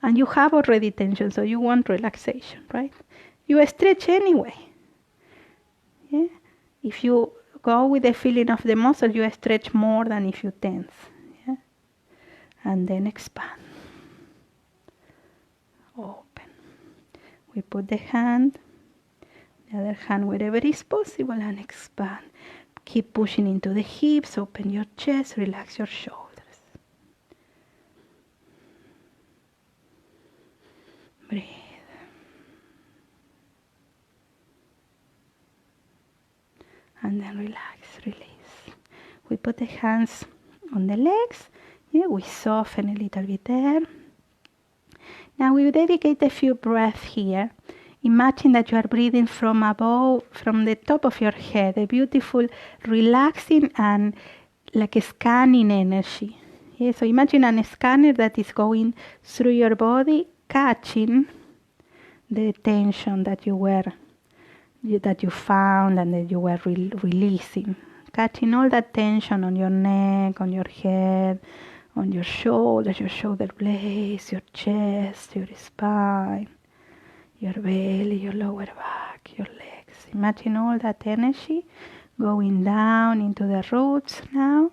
And you have already tension, so you want relaxation, right? You stretch anyway. Yeah? If you go with the feeling of the muscle, you stretch more than if you tense. Yeah? And then expand. Open. We put the hand, the other hand wherever is possible, and expand. Keep pushing into the hips, open your chest, relax your shoulders. Breathe. And then relax, release. We put the hands on the legs. Yeah, we soften a little bit there. Now we will dedicate a few breaths here. Imagine that you are breathing from above, from the top of your head, a beautiful relaxing and like a scanning energy. Yeah, so imagine a scanner that is going through your body, catching the tension that that you found and that you were releasing. Catching all that tension on your neck, on your head, on your shoulders, your shoulder blades, your chest, your spine, your belly, your lower back, your legs. Imagine all that energy going down into the roots now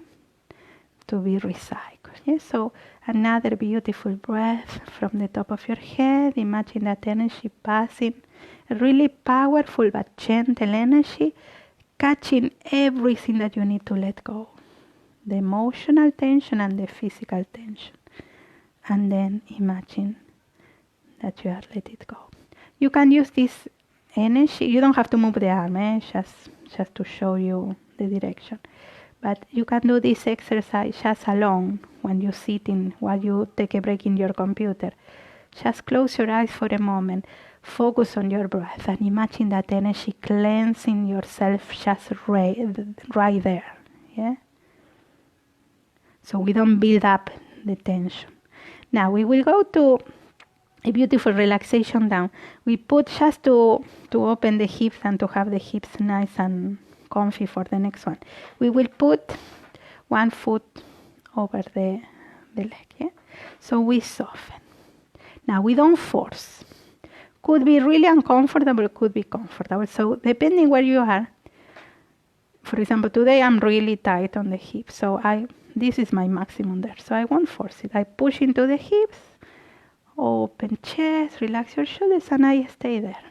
to be recycled. Yes? So another beautiful breath from the top of your head. Imagine that energy passing, a really powerful but gentle energy, catching everything that you need to let go. The emotional tension and the physical tension. And then imagine that you are let it go. You can use this energy. You don't have to move the arm, just to show you the direction. But you can do this exercise just alone when you're sitting, while you take a break in your computer. Just close your eyes for a moment. Focus on your breath and imagine that energy cleansing yourself just right there. Yeah? So we don't build up the tension. Now we will go to a beautiful relaxation down. We put just to open the hips and to have the hips nice and comfy for the next one. We will put one foot over the leg. Yeah? So we soften. Now we don't force. Could be really uncomfortable, could be comfortable. So depending where you are. For example, today I'm really tight on the hips. So this is my maximum there. So I won't force it. I push into the hips, open chest, relax your shoulders, and I stay there.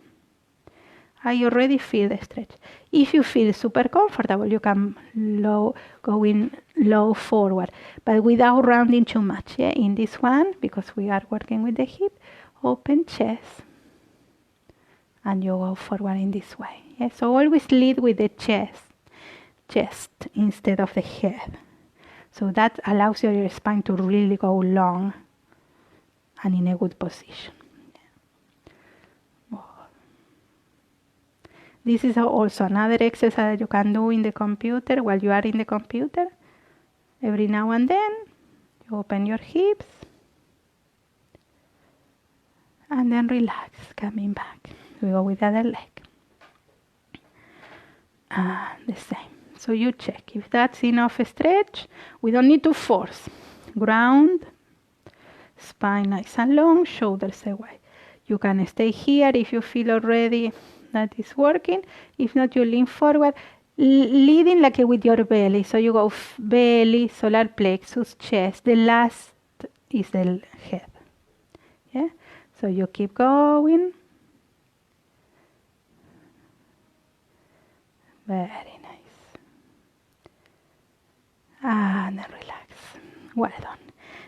I already feel the stretch. If you feel super comfortable, you can go in low forward, but without rounding too much. Yeah? In this one, because we are working with the hip, open chest, and you go forward in this way. Yeah? So always lead with the chest instead of the head. So that allows your spine to really go long and in a good position. This is also another exercise that you can do in the computer while you are in the computer. Every now and then, you open your hips and then relax, coming back. We go with the other leg. And the same. So you check if that's enough stretch. We don't need to force. Ground, spine nice and long, shoulders away. You can stay here if you feel already that is working. If not, you lean forward, leading like with your belly. So you go belly, solar plexus, chest. The last is the head. Yeah. So you keep going. Very nice. And then relax. Well done.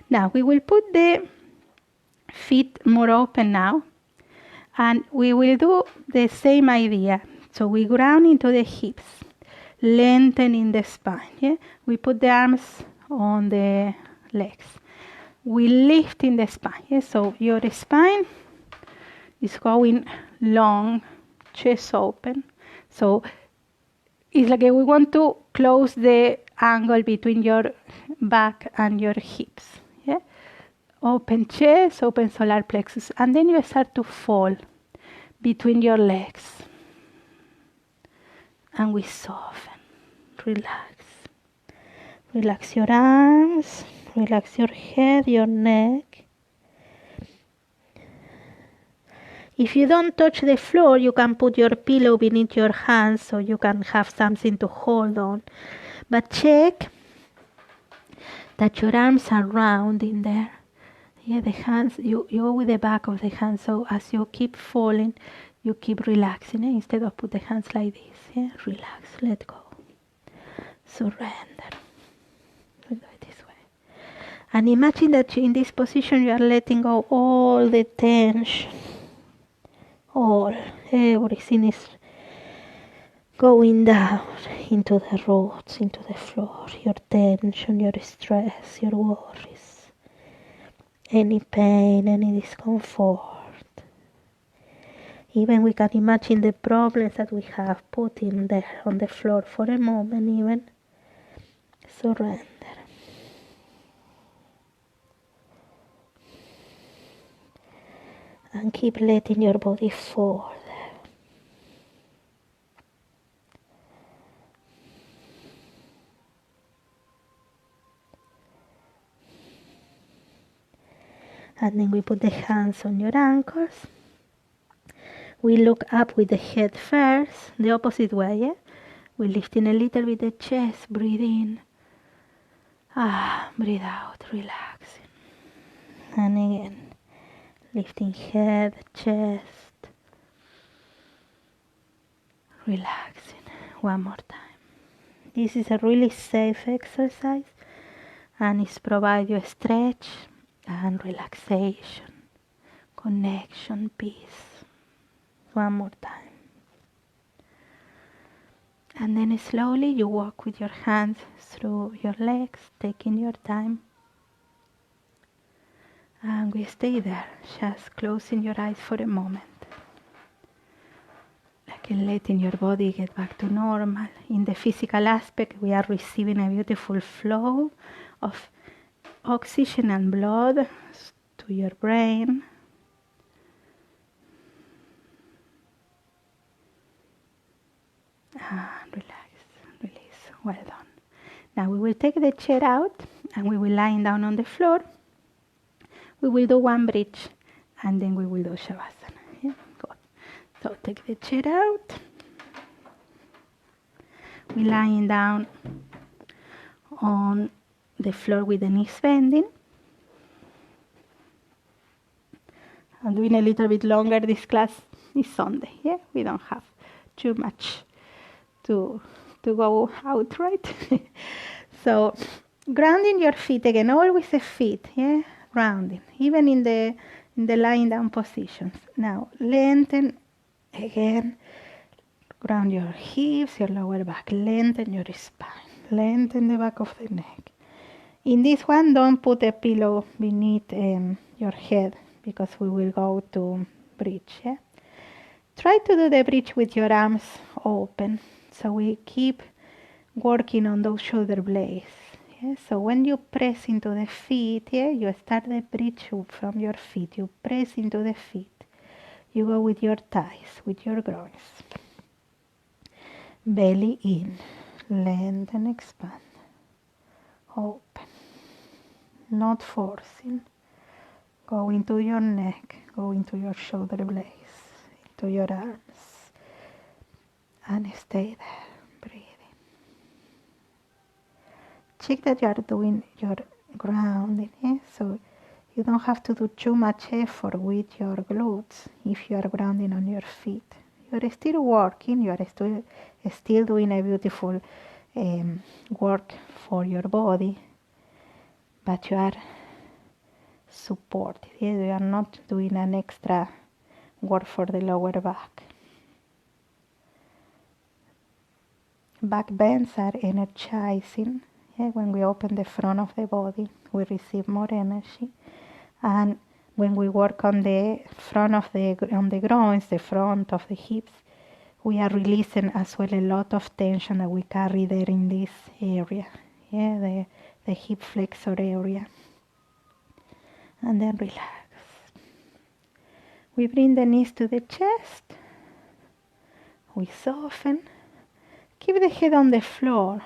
Now we will put the feet more open now. And we will do the same idea. So we ground into the hips, lengthening the spine. Yeah? We put the arms on the legs. We lift in the spine. Yeah? So your spine is going long, chest open. So it's like we want to close the angle between your back and your hips. Yeah? Open chest, open solar plexus. And then you start to fall between your legs. And we soften. Relax. Relax your arms. Relax your head, your neck. If you don't touch the floor, you can put your pillow beneath your hands so you can have something to hold on. But check that your arms are round in there. Yeah, the hands, you go with the back of the hands, so as you keep falling, you keep relaxing, instead of put the hands like this. Yeah, relax, let go, surrender. We do it this way. And imagine that in this position you are letting go all the tension. Everything is going down into the roots, into the floor. Your tension, your stress, your worries. Any pain, any discomfort. Even we can imagine the problems that we have put in there on the floor for a moment even. Surrender. And keep letting your body fall. And then we put the hands on your ankles. We look up with the head first, the opposite way, yeah? We're lifting a little bit the chest, breathe in. Breathe out, relaxing. And again, lifting head, chest, relaxing. One more time. This is a really safe exercise and it provides you a stretch and relaxation, connection, peace. One more time. And then slowly you walk with your hands through your legs, taking your time. And we stay there, just closing your eyes for a moment. Like letting your body get back to normal. In the physical aspect, we are receiving a beautiful flow of oxygen and blood to your brain. Relax, release, well done. Now we will take the chair out and we will lie down on the floor. We will do one bridge and then we will do Shavasana. Yeah? Good. So take the chair out. We're lying down on the floor with the knees bending. I'm doing a little bit longer. This class is Sunday. Yeah, we don't have too much to go out, right? So grounding your feet again, always the feet, yeah, grounding, even in the lying down positions. Now lengthen again, ground your hips, your lower back, lengthen your spine, lengthen the back of the neck. In this one, don't put a pillow beneath your head because we will go to bridge. Yeah? Try to do the bridge with your arms open. So we keep working on those shoulder blades. Yeah? So when you press into the feet, yeah, you start the bridge from your feet. You press into the feet. You go with your thighs, with your groins. Belly in. Lengthen, expand. Open. Not forcing. Go into your neck. Go into your shoulder blades. Into your arms. And stay there. Breathing. Check that you are doing your grounding. So you don't have to do too much effort with your glutes if you are grounding on your feet. You are still working. You are still doing a beautiful work for your body. But you are supported. You are not doing an extra work for the lower back. Back bends are energizing. Yeah, when we open the front of the body, we receive more energy. And when we work on the front of on the groins, the front of the hips, we are releasing as well a lot of tension that we carry there in this area. Yeah, the hip flexor area. And then relax. We bring the knees to the chest. We soften. Keep the head on the floor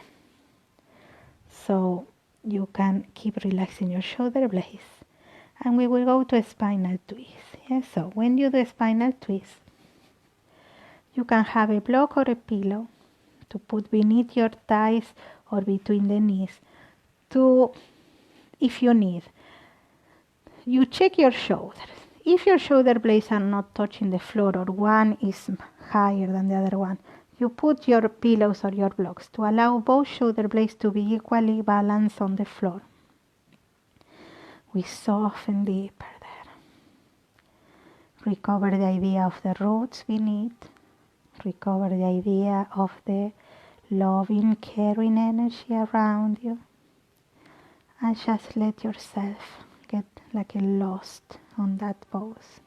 so you can keep relaxing your shoulder blades. And we will go to a spinal twist. Yeah? So when you do a spinal twist, you can have a block or a pillow to put beneath your thighs or between the knees. If you need, you check your shoulders. If your shoulder blades are not touching the floor or one is higher than the other one, you put your pillows or your blocks to allow both shoulder blades to be equally balanced on the floor. We soften deeper there. Recover the idea of the roots beneath. Recover the idea of the loving, caring energy around you. And just let yourself get like a lost on that pose.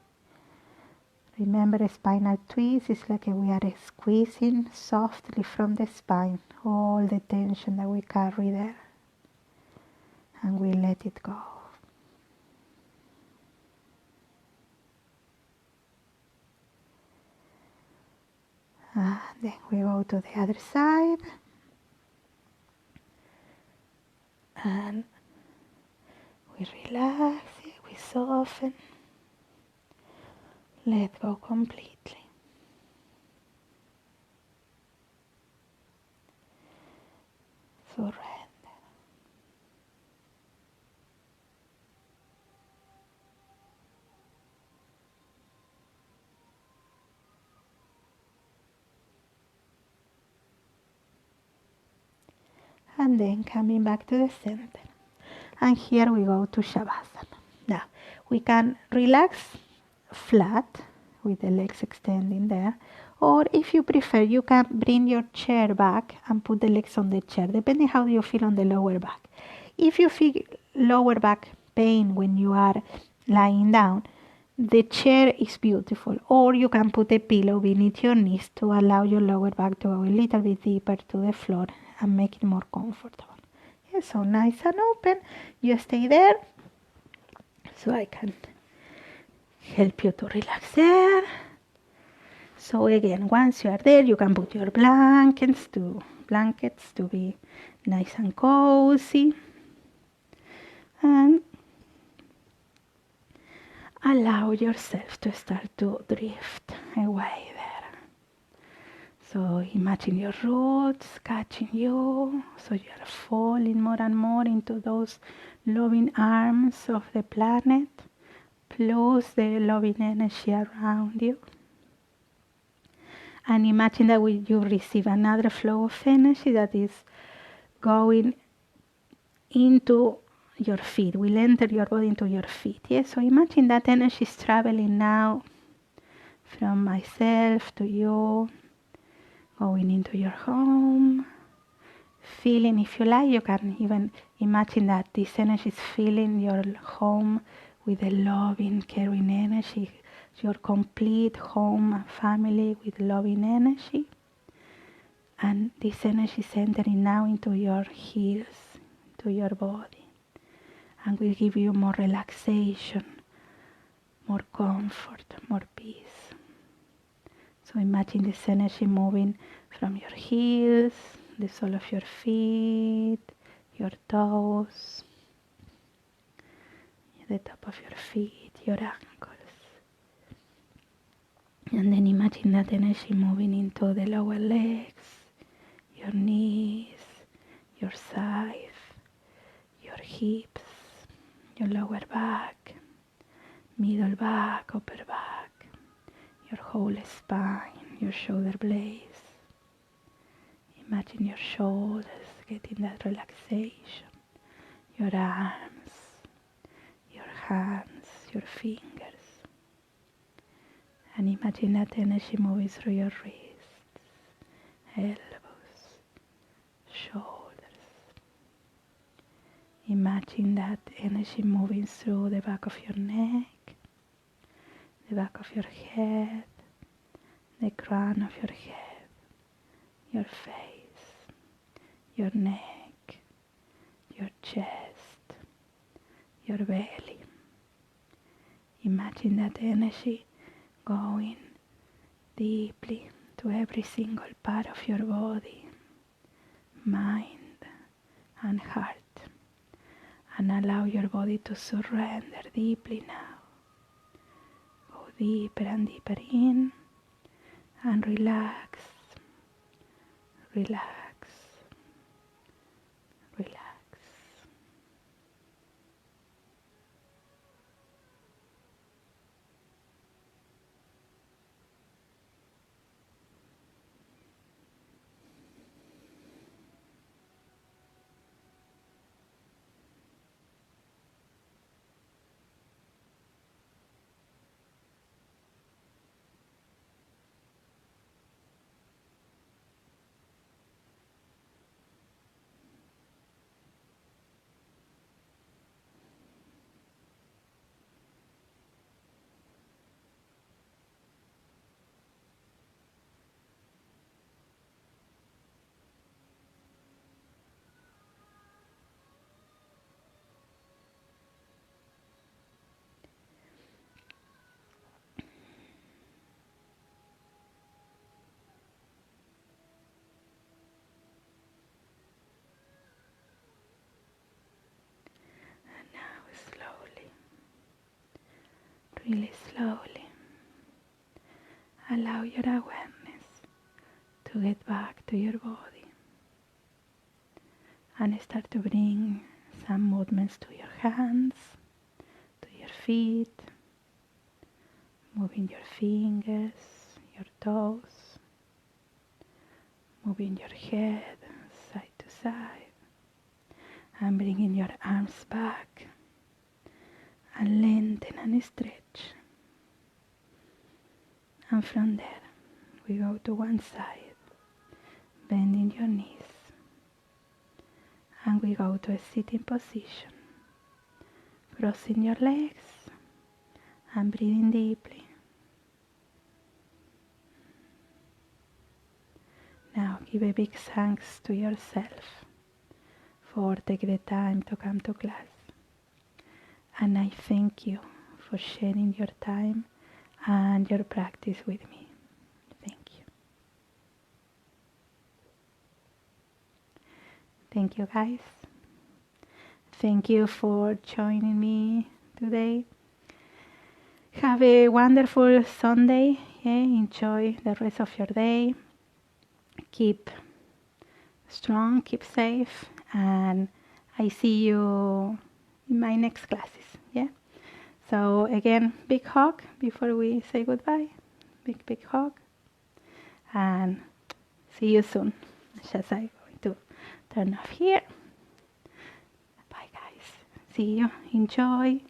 Remember, a spinal twist is like we are squeezing softly from the spine all the tension that we carry there. And we let it go. Then we go to the other side. And we relax, we soften, let go completely. Surrender. And then coming back to the center. And here we go to Shavasana. Now, we can relax flat with the legs extending there. Or if you prefer, you can bring your chair back and put the legs on the chair, depending how you feel on the lower back. If you feel lower back pain when you are lying down, the chair is beautiful. Or you can put a pillow beneath your knees to allow your lower back to go a little bit deeper to the floor and make it more comfortable. Yeah, so nice and open. You stay there so I can help you to relax there. So again, once you are there, you can put your blankets to be nice and cozy. And allow yourself to start to drift away there. So imagine your roots catching you, so you are falling more and more into those loving arms of the planet, plus the loving energy around you. And imagine that you receive another flow of energy that is going into your feet, will enter your body into your feet. Yes, so imagine that energy is traveling now from myself to you, going into your home, feeling, if you like, you can even imagine that this energy is filling your home with a loving, caring energy, your complete home and family with loving energy. And this energy is entering now into your heels, into your body, and will give you more relaxation, more comfort, more peace. So imagine this energy moving from your heels, the sole of your feet, your toes, the top of your feet, your ankles. And then imagine that energy moving into the lower legs, your knees, your thighs, your hips, your lower back, middle back, upper back, your whole spine, your shoulder blades. Imagine your shoulders getting that relaxation, your arms, your hands, your fingers. And imagine that energy moving through your wrists, elbows, shoulders. Imagine that energy moving through the back of your neck, the back of your head, the crown of your head, your face, your neck, your chest, your belly. Imagine that energy going deeply to every single part of your body, mind and heart. And allow your body to surrender deeply now. Go deeper and deeper in and relax, relax, relax. your awareness to get back to your body and start to bring some movements to your hands, to your feet, moving your fingers, your toes, moving your head side to side, and bringing your arms back and lengthen and stretch. And from there, we go to one side, bending your knees, and we go to a sitting position, crossing your legs and breathing deeply. Now give a big thanks to yourself for taking the time to come to class. And I thank you for sharing your time and your practice with me. Thank you. Thank you, guys. Thank you for joining me today. Have a wonderful Sunday. Enjoy the rest of your day. Keep strong, keep safe, and I see you in my next classes. So again, big hug before we say goodbye. Big hug, and see you soon. Just I'm going to turn off here. Bye, guys. See you. Enjoy.